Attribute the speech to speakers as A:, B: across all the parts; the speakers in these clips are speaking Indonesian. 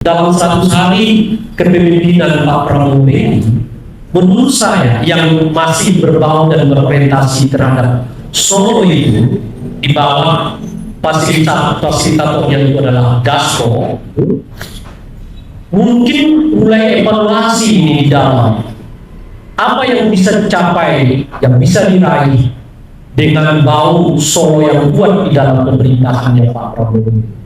A: dalam 100 hari kepemimpinan Pak Prabowo ini, menurut saya yang masih berbau dan berorientasi terhadap Solo itu di bawah fasilitatornya itu adalah Dasko, mungkin mulai evaluasi ini di dalam apa yang bisa dicapai, yang bisa diraih dengan bau Solo yang kuat di dalam pemerintahannya Pak Prabowo.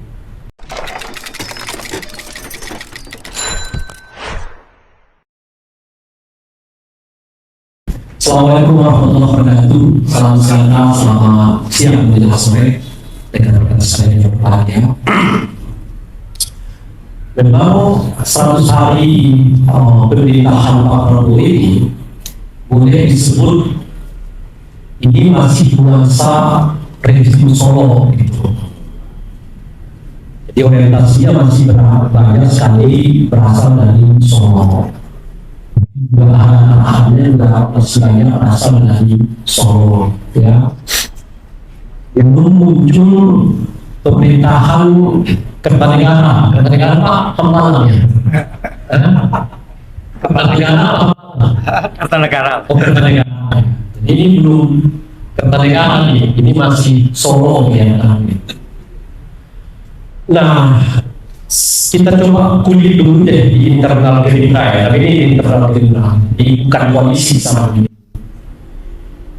A: Assalamualaikum warahmatullahi wabarakatuh. Salam sejahtera, selamat siang menjelang sore dengan rekan saya yang berbahagia. Memang 100 hari pemerintahan Pak Prabowo ini boleh disebut ini masih nuansa rezim Solo gitu. Jadi orientasinya masih banyak sekali berasal dari Solo. Bahan-bahannya juga sebenarnya berasal dari Solo, ya. Yang muncul pemerintahan Kertanegara Pak Pemalang ya. Kertanegara. Oh, Kertanegara. Ini belum Kertanegara nih, ini masih Solo ya. Nah, kita coba kulik dulu deh di internal Gerindra ya, tapi ini internal Gerindra, ini bukan koalisi sama ini.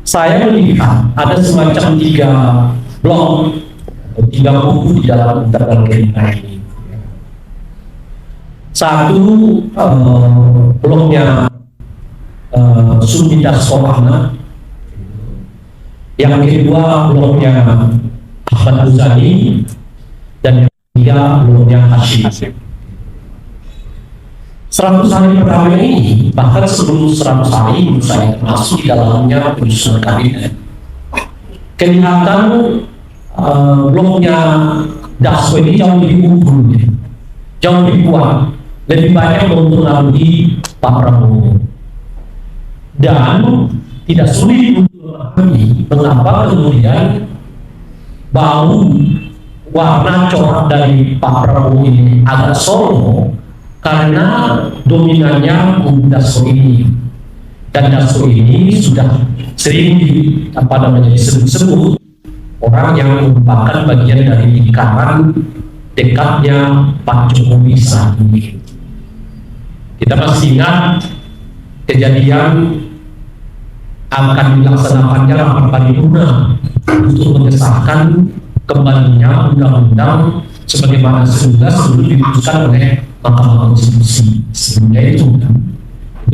A: Saya melihat ada semacam 3 blok atau 3 kubu di dalam internal Gerindra ini. Satu bloknya Suni Dasko Ahmad, yang kedua bloknya Ahmad Muzani, dan dia bloknya Hashim. 100 hari pertama ini, bahkan sebelum 100 hari saya termasuk di dalamnya penyusunan kabinet, kelihatan bloknya Dasko ini jauh lebih unggul, jauh lebih kuat, lebih banyak mempengaruhi Pak Prabowo, dan tidak sulit untuk memahami mengapa kemudian bau warna corak dari Pak Prabowo ini agak Solo, karena dominannya kubu Dasko ini, dan Dasko ini sudah sering disebut-sebut orang yang merupakan bagian dari lingkaran dekatnya Pak Jokowi saat ini. Kita masih ingat kejadian akan dilaksanakannya rapat paripurna untuk mengesahkan kembalinya undang-undang sebagaimana semula sebelum diputuskan oleh Mahkamah Konstitusi sebelumnya itu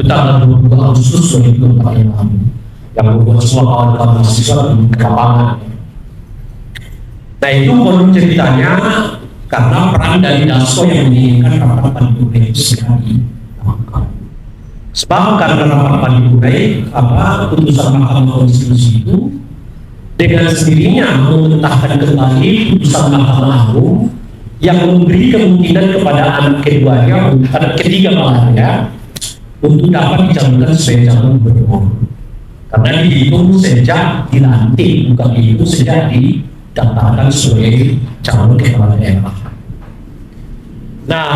A: tanggal 22 Agustus 2024 yang lalu, yang membuat semua kawan-kawan mahasiswa di lapangan. Nah, itu konon ceritanya karena peran dari Dasko yang menginginkan rapat paripurna itu sekali. Sebab karena rapat paripurna putusan Mahkamah Konstitusi itu dengan sendirinya mementahkan kembali putusan Mahkamah Agung yang memberi kemungkinan kepada anak keduanya, anak ketiga malah ya, untuk dapat dicalonkan sebagai calon gubernur. Karena dihitung sejak dilantik, bukan dihitung sejak didaftarkan sebagai calon kepala daerah. Nah,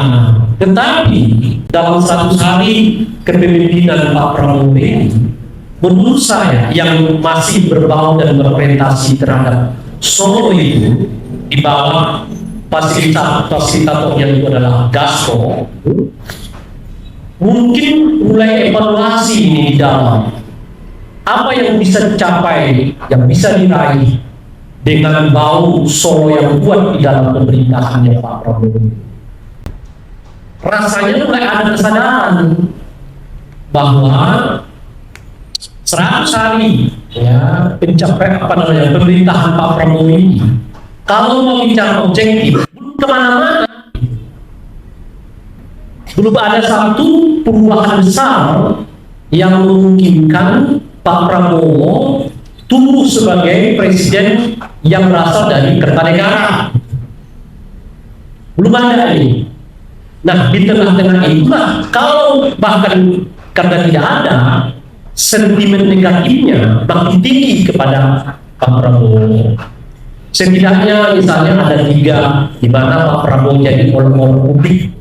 A: tetapi dalam 100 hari kepemimpinan Pak Prabowo ini, menurut saya yang masih berbau dan berorientasi terhadap Solo itu di bawah fasilitatornya itu adalah Dasko, mungkin mulai evaluasi ini di dalam apa yang bisa dicapai, yang bisa diraih dengan bau Solo yang kuat di dalam pemerintahannya Pak Prabowo. Rasanya mulai ada kesadaran bahwa 100 hari ya pencapaian pemerintahan Pak Prabowo ini, kalau mau bicara objektif belum kemana-mana, belum ada satu perubahan besar yang memungkinkan Pak Prabowo tumbuh sebagai presiden yang berasal dari Kertanegara. Belum ada ini. Nah, di tengah-tengah itulah, kalau bahkan karena tidak ada, sentimen negatifnya makin tinggi kepada Pak Prabowo. Setidaknya misalnya ada 3 di mana Pak Prabowo jadi oleh publik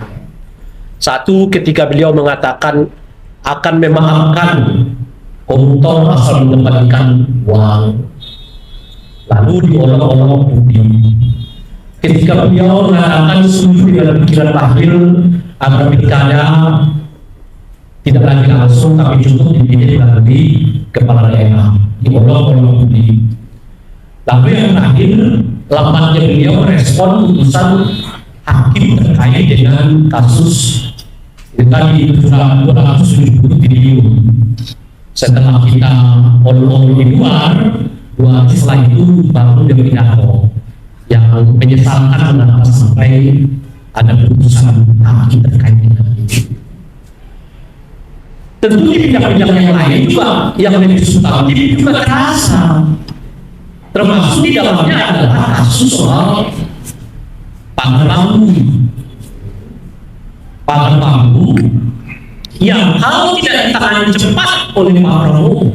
B: Satu, ketika beliau mengatakan akan memaafkan koruptor asal mengembalikan uang, lalu diolok-olok budi. Ketika beliau mengatakan setuju dengan pikiran lahir agar pilkada tidak lagi langsung tapi cukup dipilih melalui kepala daerah, diolok-olok budi. Lalu yang terakhir, lambatnya beliau merespon putusan hakim terkait dengan kasus itu tadi 270 triliun. Setelah kita ol-ol di luar, 2 hari setelah itu baru dia pidato yang menyesalkan kenapa sampai ada putusan hakim terkait dengan itu. Tentu di bidang-bidang yang lain juga yang lebih substantif juga terasa, termasuk di dalamnya adalah kasus soal pangan bambu yang kalau tidak ditangani cepat oleh Pak Prabowo,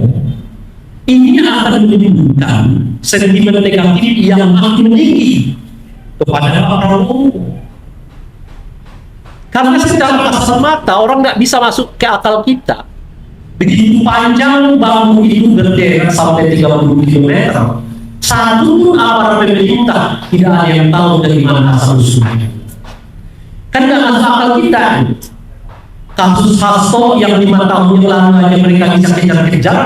B: ini akan menimbulkan sentimen negatif yang makin tinggi kepada Pak Prabowo. Karena secara kasat mata orang nggak bisa masuk ke akal kita. Begitu panjang bambu itu berderet sampai 30 km, satu pun aparat pemerintah tidak ada yang tahu dari mana asal usulnya. Kan nggak masuk akal kita. Kasus Hasto yang 5 tahun yang lalu aja mereka bisa kejar-kejar.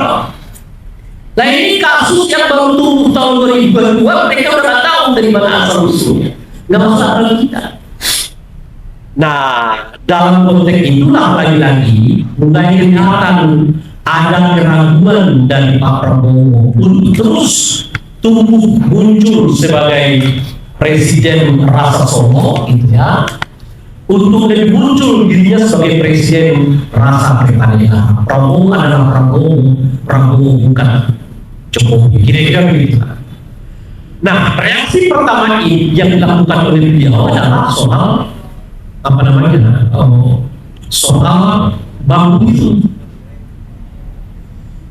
B: Nah ini kasus yang baru tumbuh tahun 2002, mereka udah nggak tahu dari mana asal usulnya. Nggak masuk akal kita. Nah dalam konteks itulah lagi-lagi mulai kelihatan ada keraguan dari Pak Prabowo untuk terus tumbuh muncul sebagai presiden rasa Solo, gitu ya, untuk lebih muncul dirinya sebagai presiden rasa pertanian. Prabowo adalah Prabowo bukan Jokowi, kira-kira begitu. Nah, reaksi pertama ini yang dilakukan oleh beliau adalah soal apa namanya, soal bambu itu.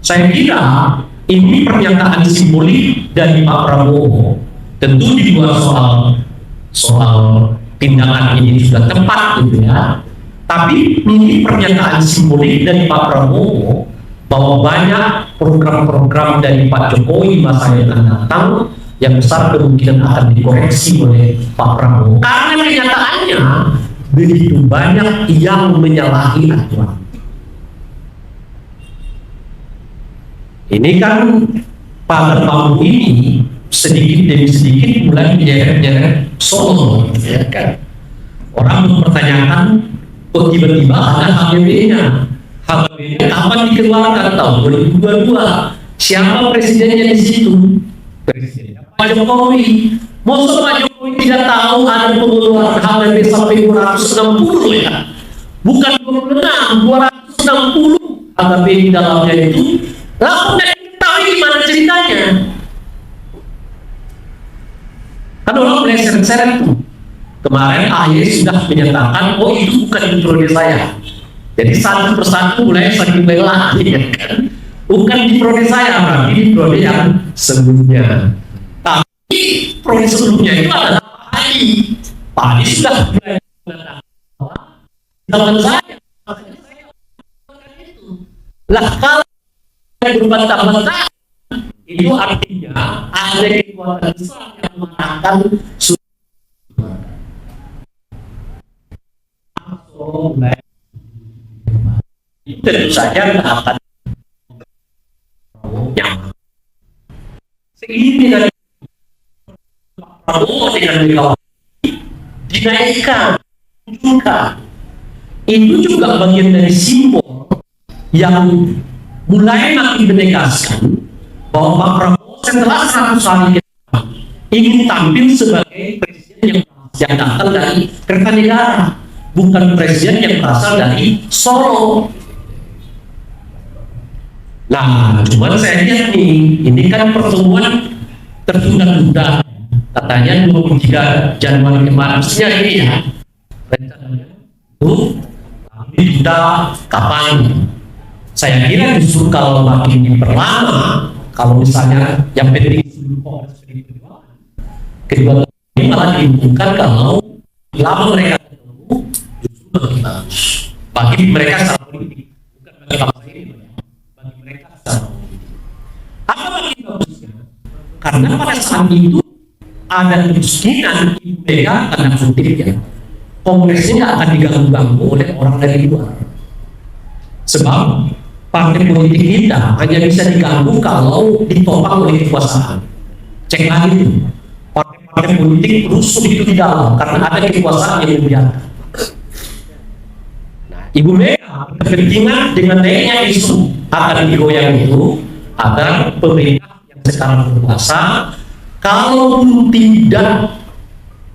B: Saya kira ini pernyataan simbolik dari Pak Prabowo. Tentu di luar soal tindakan ini sudah tepat, gitu ya. Tapi ini pernyataan simbolik dari Pak Prabowo bahwa banyak program-program dari Pak Jokowi masa yang akan datang yang besar kemungkinan akan dikoreksi oleh Pak Prabowo. Karena kenyataannya begitu banyak yang menyalahi aturan. Ini kan pagar bambu ini sedikit demi sedikit mulai menyeret-nyeret Solo, ya kan? Orang mempertanyakan, kok tiba-tiba ada HBP-nya? HBP-nya kapan dikeluarkan? Tahun 2022. Siapa presidennya di situ? Presidennya Pak Jokowi. Masa Pak Jokowi tidak tahu ada pengeluaran HBP sampai 260 ya? Bukan 26, 260 HBP di dalamnya itu. Lalu tidak diketahui gimana ceritanya. Kan orang mulai seret-seret tuh. Kemarin AHY sudah menyatakan, oh itu bukan di periode saya. Jadi satu persatu mulai saling bela, ya kan? Bukan di periode saya, berarti di periode yang sebelumnya. Tapi periode sebelumnya itu adalah Pak Hadi. Pak Hadi sudah mulai mengatakan bahwa zaman saya lah kalau berbantah-bantah itu artinya ada kekuatan besar yang mengatakan tentu saja tidak akan nyaman. Seiring dengan Prabowo dengan Megawati dinaikkan juga, itu juga bagian dari simbol yang mulai makin menegaskan bahwa Pak Prabowo setelah 100 hari ingin tampil sebagai presiden yang datang dari Kertanegara, bukan presiden yang berasal dari Solo. Nah, cuma saya lihat nih, ini kan pertemuan tertunda-tunda, katanya 23 Januari kemarin, ini ya, rencananya itu ditunda kapan? Saya kira justru kalau makin diperlama, kalau misalnya yang penting kedua ini malah diuntungkan kalau lama mereka ketemu, justru bagaimana bagi mereka secara politik, bukan bagi bangsa ini, bagi mereka secara politik. Apa bagi bagusnya? Karena pada saat itu ada kemungkinan Ibu Mega tanda kutip ya, kongresnya nggak akan diganggu-ganggu oleh orang dari luar. Sebab partai politik kita hanya bisa diganggu kalau ditopang oleh kekuasaan. Cek lagi itu, partai politik rusuh itu di dalam karena ada kekuasaan yang membiarkan. Nah, Ibu Mega kepentingan dengan naiknya isu akan digoyang itu agar pemerintah yang sekarang berkuasa kalaupun tidak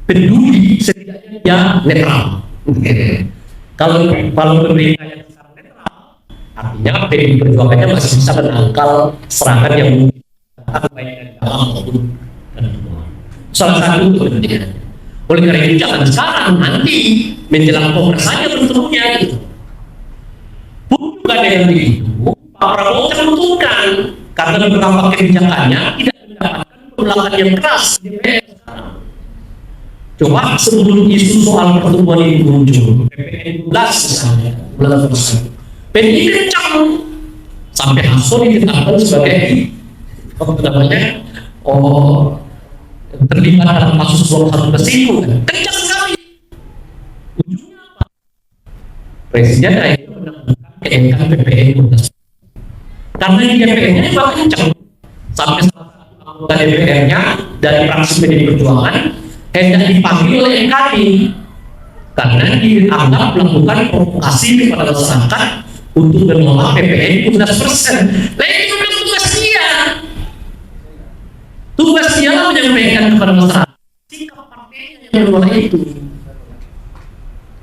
B: peduli setidaknya dia netral. Kalau pemerintah yang sekarang netral, artinya PDI Perjuangannya masih bisa menangkal serangan yang mungkin baik dari dalam maupun dari luar. Salah satu kepentingan. Oleh karena itu jangan sekarang, nanti menjelang kongres saja bertemunya gitu. Pun juga dengan begitu, Pak Prabowo teruntukkan karena beberapa kebijakannya tidak mendapatkan penolakan yang keras di DPR sekarang. Coba sebelum isu soal pertemuan ini muncul, PPN 12 misalnya, bulan Agustus, PDI kencang sampai Hasso ditetapkan sebagai apa namanya, terlibat dalam kasus suap satu itu kan, kencang sekali. Ujungnya apa? Presiden akhirnya menangkan KMK PPN 12. Karena di DPR-nya juga kencang sampai salah satu anggota DPR-nya dari fraksi PDI Perjuangan hendak dipanggil oleh MKD karena dianggap melakukan provokasi kepada masyarakat untuk menolak PPN 12%. Nah itu bukan tugas dia. Tugas dia menyampaikan kepada masyarakat sikap partainya yang menolak itu.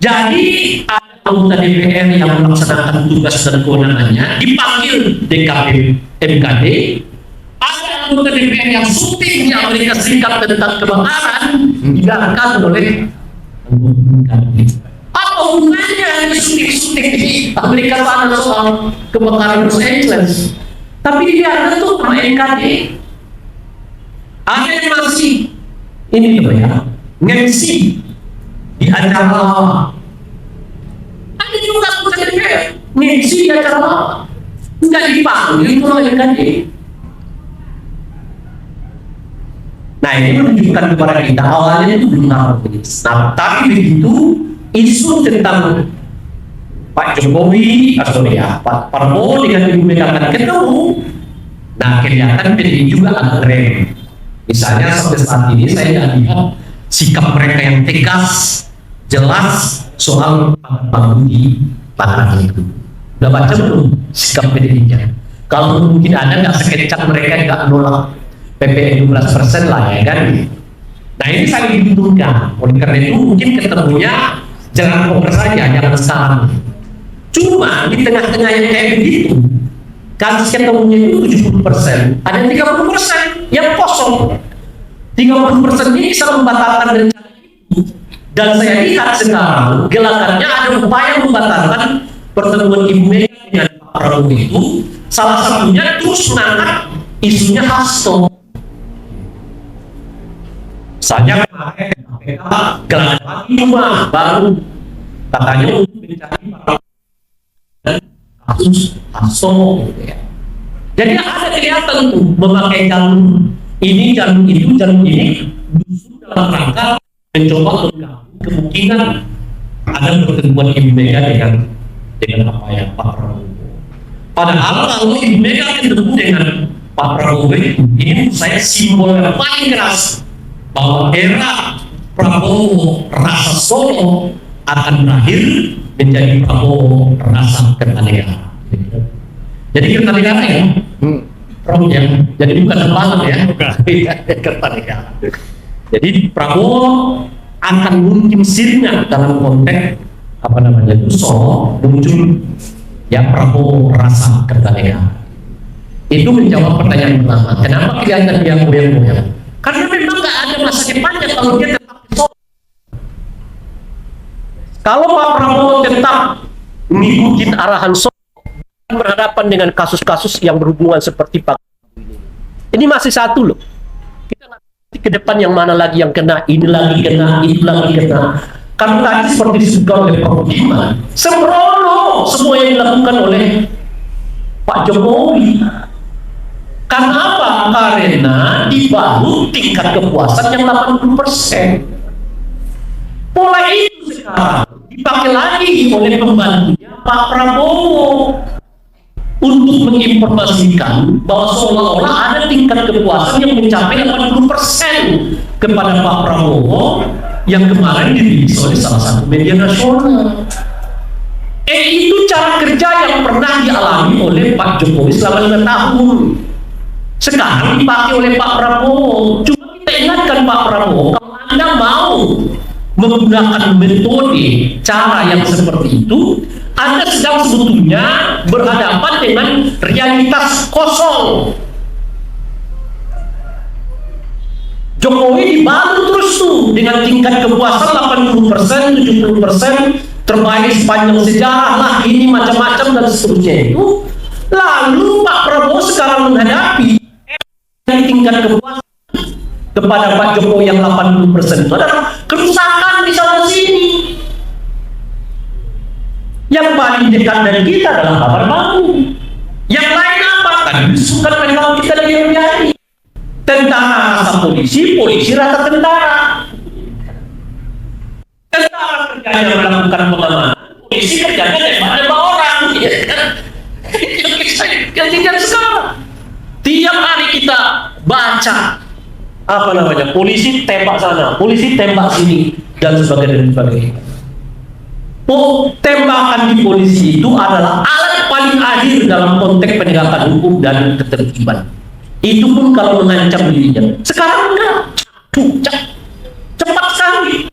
B: Jadi ada anggota DPR yang melaksanakan tugas dan kewenangannya dipanggil DKP MKD. Ada anggota DPR yang syuting di Amerika Serikat tentang kebakaran dibiarkan oleh MKD. Apa hubungannya syuting-syuting di Amerika sana soal kebakaran Los Angeles? Tapi dibiarkan tuh sama MKD. Ada yang masih ini ya, MC di acara lama. Ada juga anggota DPR MC di acara lama, nggak dipanggil oleh MKD. Nah ini menunjukkan kepada kita awalnya itu belum harmonis. Nah tapi begitu isu tentang Pak Jokowi atau ya Pak Prabowo dengan Ibu Mega akan ketemu, nah kelihatan PDI juga agak rem. Misalnya sampai saat ini saya tidak lihat sikap mereka yang tegas, jelas soal Pak Budi Pangeran itu. Udah baca belum sikap PDI-nya? Kalau mungkin ada nggak sekencang mereka nggak nolak PPN 12% lah ya kan. Nah ini saling dibutuhkan. Oleh karena itu mungkin ketemunya jangan kongres saja, jangan sekarang. Cuma di tengah-tengah yang kayak begitu, kasus ketemunya itu 70%, ada 30% yang kosong. 30% ini bisa membatalkan rencana itu. Dan saya lihat sekarang gelagatnya ada upaya membatalkan pertemuan Ibu Mega dengan Pak Prabowo itu. Salah satunya terus mengangkat isunya Hasto. Misalnya kemarin KPK gelagat lagi rumah baru katanya untuk mencari kasus Hasto gitu ya. Jadi ada kelihatan tuh memakai jalur ini, jalur itu, jalur ini justru dalam rangka mencoba mengganggu kemungkinan ada pertemuan Ibu Mega dengan apa yang Pak Prabowo. Padahal kalau Ibu Mega ketemu dengan Pak Prabowo itu, ini menurut saya simbol yang paling keras bahwa era Prabowo rasa Solo akan berakhir menjadi Prabowo rasa Kertanegara. Jadi Kertanegara ya, Prabowo ya. Jadi bukan lembaga ya, Kertanegara. Jadi Prabowo akan mungkin sirna dalam konteks apa namanya itu Solo muncul ya Prabowo rasa Kertanegara. Itu menjawab pertanyaan pertama. Kenapa kelihatan dia goyang-goyang? Karena memang nggak ada masa depannya kalau dia tetap di Solo. Kalau Pak Prabowo tetap mengikuti arahan Solo, berhadapan dengan kasus-kasus yang berhubungan seperti Pak ini masih satu loh. Kita nanti ke depan yang mana lagi yang kena, ini lagi kena, itu lagi kena. Karena tadi seperti disebutkan oleh Prof. Budiman, sembrono semua yang dilakukan oleh Pak Jokowi. Karena apa? Karena dibalut tingkat kepuasan yang 80%. Pola itu sekarang dipakai lagi oleh pembantunya Pak Prabowo untuk menginformasikan bahwa seolah-olah ada tingkat kepuasan yang mencapai 80% kepada Pak Prabowo yang kemarin dirilis oleh salah satu media nasional. Itu cara kerja yang pernah dialami oleh Pak Jokowi selama 5 tahun. Sekarang dipakai oleh Pak Prabowo. Cuma kita ingatkan Pak Prabowo, kalau Anda mau menggunakan metode cara yang seperti itu, Anda sedang sebetulnya berhadapan dengan realitas kosong. Jokowi dibalut terus tuh dengan tingkat kepuasan 80%, 70%, terbaik sepanjang sejarah lah, ini macam-macam dan seterusnya itu. Lalu Pak Prabowo sekarang menghadapi tingkat kepuasan kepada Pak Jokowi yang 80% itu adalah kerusakan di sana sini. Yang paling dekat dari kita adalah kabar baru. Yang lain apa? Kan disukan memang kita lagi menjadi tentara rasa polisi, polisi rasa tentara. Tentara kerjanya melakukan pengamanan, polisi kerjanya nembak orang. Yang sekarang tiap hari kita baca apa namanya, polisi tembak sana, polisi tembak sini, dan sebagainya. Tembakan di polisi itu adalah alat paling akhir dalam konteks penegakan hukum dan ketertiban. Itu pun kalau mengancam dirinya. Sekarang enggak, cepat sekali.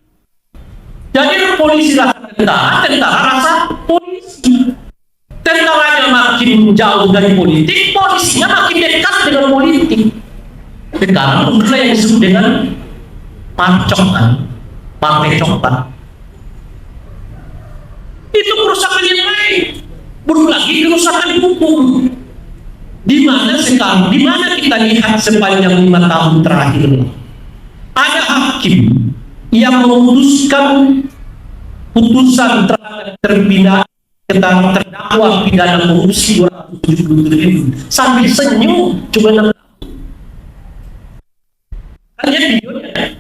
B: Jadi polisi rasa tentara, tentara rasa polisi. Tentaranya makin jauh dari politik, polisinya makin dekat dengan politik. Sekarang muncullah yang disebut dengan pancokan, partai coklat. Itu kerusakan yang lain. Belum lagi kerusakan hukum. Di mana sekarang, di mana kita lihat sepanjang 5 tahun terakhir, ada hakim yang memutuskan putusan terhadap terdakwa pidana korupsi 270 triliun sambil senyum, coba lihat videonya.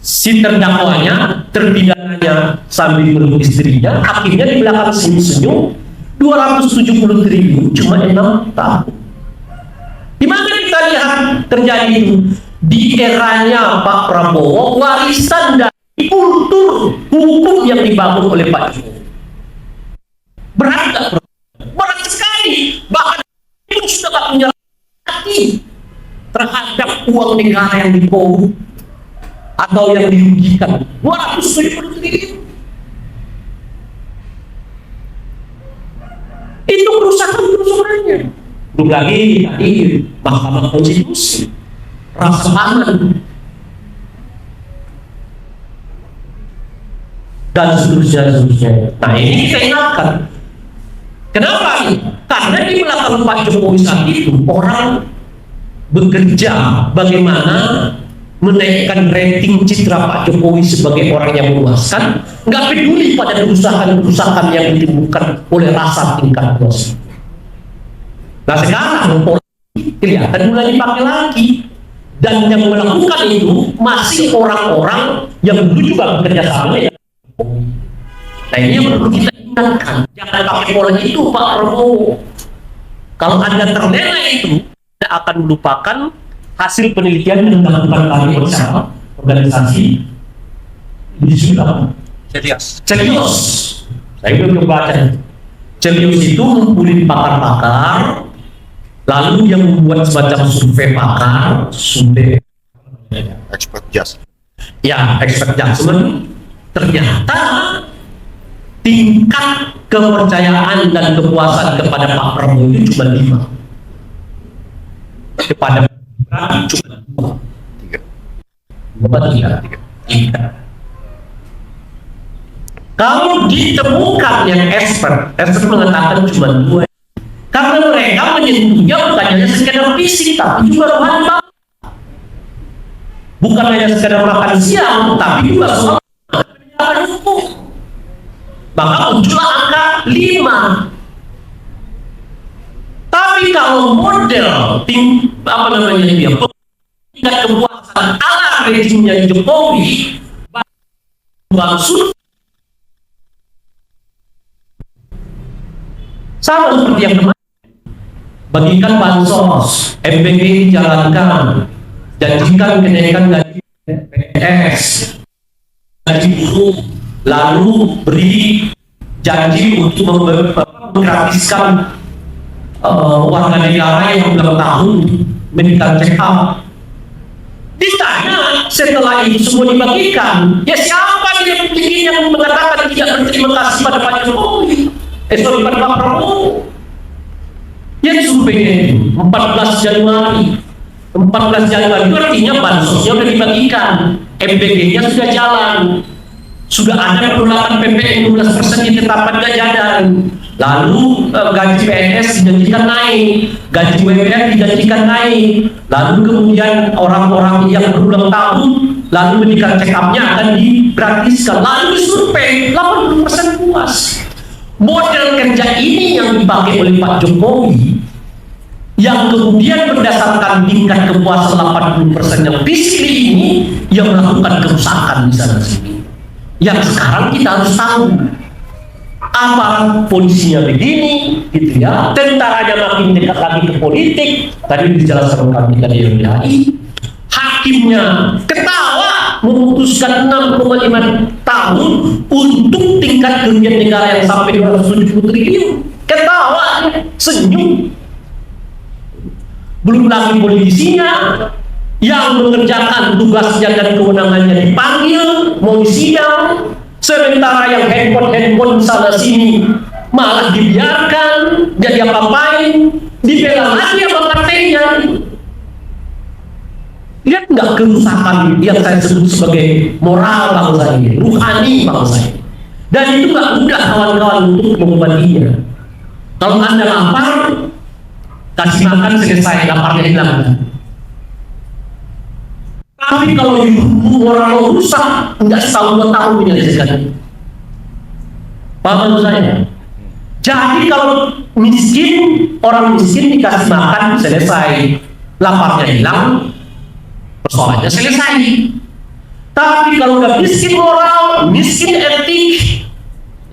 B: Si terdakwanya, terpidananya sambil meluk istrinya, akhirnya di belakang senyum-senyum 270 triliun cuma 6 tahun. Di mana kita lihat terjadi itu? Di eranya Pak Prabowo, warisan dari kultur hukum yang dibangun oleh Pak Jokowi. Berat gak? Berat sekali. Bahkan itu sudah gak punya hati terhadap uang negara yang dikorupsi atau yang dirugikan 270 triliun. Itu kerusakan-kerusakannya. Belum lagi tadi Mahkamah Konstitusi, rasa aman, dan seterusnya. Nah, ini kita ingatkan. Kenapa ini? Karena di belakang Pak Jokowi saat itu orang bekerja bagaimana menaikkan rating citra Pak Jokowi sebagai orang yang memuaskan, nggak peduli pada kerusakan-kerusakan yang ditimbulkan oleh rasa tingkat puas. Nah sekarang kelihatan mulai dipakai lagi, dan yang melakukan itu masih orang-orang yang dulu juga bekerja sama ya. Nah ini yang perlu kita ingatkan, jangan pakai pola itu Pak Prabowo. Kalau Anda terlena itu, Anda akan melupakan hasil penelitian yang dilakukan oleh organisasi di Sudan. Celios. Saya belum baca. Celios itu mengumpulkan pakar-pakar, lalu yang membuat semacam survei pakar,
C: expert judgment.
B: Ya, expert judgment. Ternyata tingkat kepercayaan dan kepuasan kepada Pak Prabowo itu cuma 5. Kepada cuma 3. Kalau ditemukan yang expert mengatakan cuma 2. Karena mereka menyentuhnya bukan hanya sekedar fisik, tapi juga bahan bakar. Bukan hanya sekedar makan siang, tapi juga soal penegakan hukum. Maka muncullah angka 5. Tapi kalau model tingkat kepuasan ala rejimnya Jokowi, maksud sama seperti yang kemarin, bagikan bansos, MBG dijalankan, janjikan kenaikan gaji PNS, gaji buruh, lalu beri janji untuk menggratiskan warga negara yang ulang tahun medical check up. Ditanya setelah itu semua dibagikan, ya siapa di Republik ini yang mengatakan tidak berterima kasih pada Pak Jokowi? Sorry, pada Pak Prabowo. Yang surveinya itu 14 Januari itu artinya bansosnya sudah dibagikan, MBG-nya sudah jalan, sudah ada penolakan PPN 12% ditetapkan gak jalan, lalu gaji PNS dijanjikan naik, gaji WPR dijanjikan naik, lalu kemudian orang-orang yang berulang tahun lalu medical check up-nya akan digratiskan, lalu survei 80% puas. Model kerja ini yang dipakai oleh Pak Jokowi, yang kemudian berdasarkan tingkat kepuasan 80% yang basically ini yang melakukan kerusakan di sana sini. Yang sekarang kita harus tahu, aparat polisinya begini, gitu ya, tentaranya makin dekat lagi ke politik, tadi dijelaskan kami tadi yang hakimnya ketawa memutuskan 6,5 tahun untuk tingkat kerugian negara yang sampai 270 triliun, ketawa, senyum. Belum lagi politisinya yang mengerjakan tugasnya dan kewenangannya dipanggil mau sidang, sementara yang handphone sana sini malah dibiarkan, jadi apa-apain, dibela lagi sama partainya. Lihat nggak kerusakan yang saya sebut sebagai moral bangsa ini, ruhani bangsa ini. Dan itu nggak mudah kawan-kawan untuk mengobatinya. Kalau Anda lapar, kasih makan selesai, laparnya hilang. Tapi kalau moral rusak, nggak setahun 2 tahun menyelesaikan. Paham saya? Jadi kalau orang miskin dikasih makan selesai, laparnya hilang, persoalannya selesai. Tapi kalau udah miskin moral, miskin etik,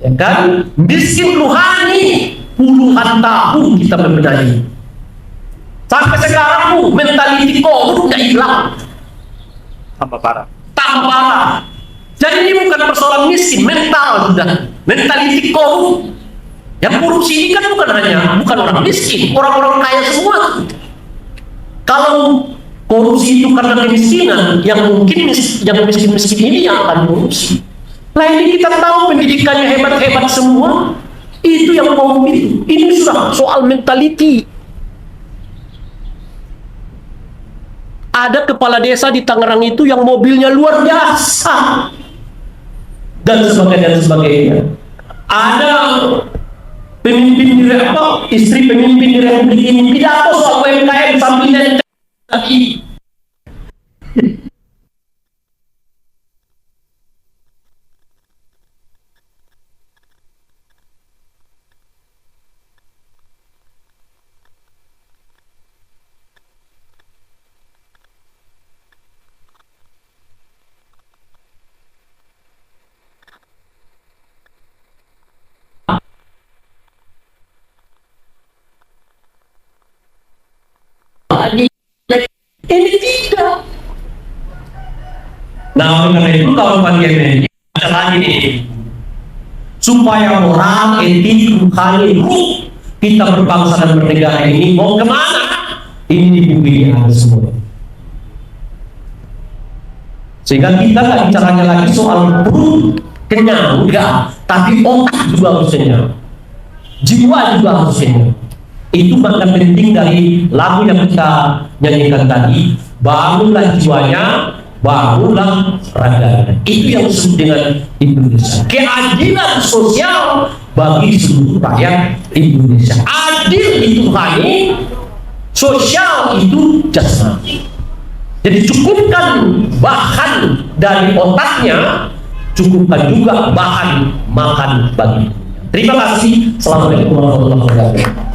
B: ya kan, miskin rohani, puluhan tahun kita membenahi. Sampai sekarang mentality korup nggak hilang. Tambah parah. Jadi ini bukan persoalan miskin, mental sudah, mentality korup. Yang korupsi ini kan bukan orang miskin, orang-orang kaya semua. Kalau korupsi itu karena kemiskinan, yang miskin ini yang akan korupsi. Nah ini kita tahu pendidikannya hebat-hebat semua, itu yang mau itu. Ini sudah soal mentality. Ada kepala desa di Tangerang itu yang mobilnya luar biasa dan sebagainya. Ada istri pemimpin di Republik ini pidato soal UMKM sambilnya tadi. Ini tidak. Nah, karena itu kalau bagian ini ada lagi nih, supaya moral, etik, rohani kita berbangsa dan bernegara ini mau kemana? Ini dibukti ada semua. Sehingga kita nggak bicaranya lagi soal perut kenyang, enggak, tapi otak juga harus kenyang, jiwa juga harus kenyang. Itu makna penting dari lagu yang kita nyanyikan tadi, bangunlah jiwanya, bangunlah raganya. Itu yang disebut dengan Indonesia, keadilan sosial bagi seluruh rakyat Indonesia. Adil itu rohani, sosial itu jasmani. Jadi cukupkan bahan dari otaknya, cukupkan juga bahan makan bagi. Terima kasih. Assalamualaikum warahmatullahi wabarakatuh.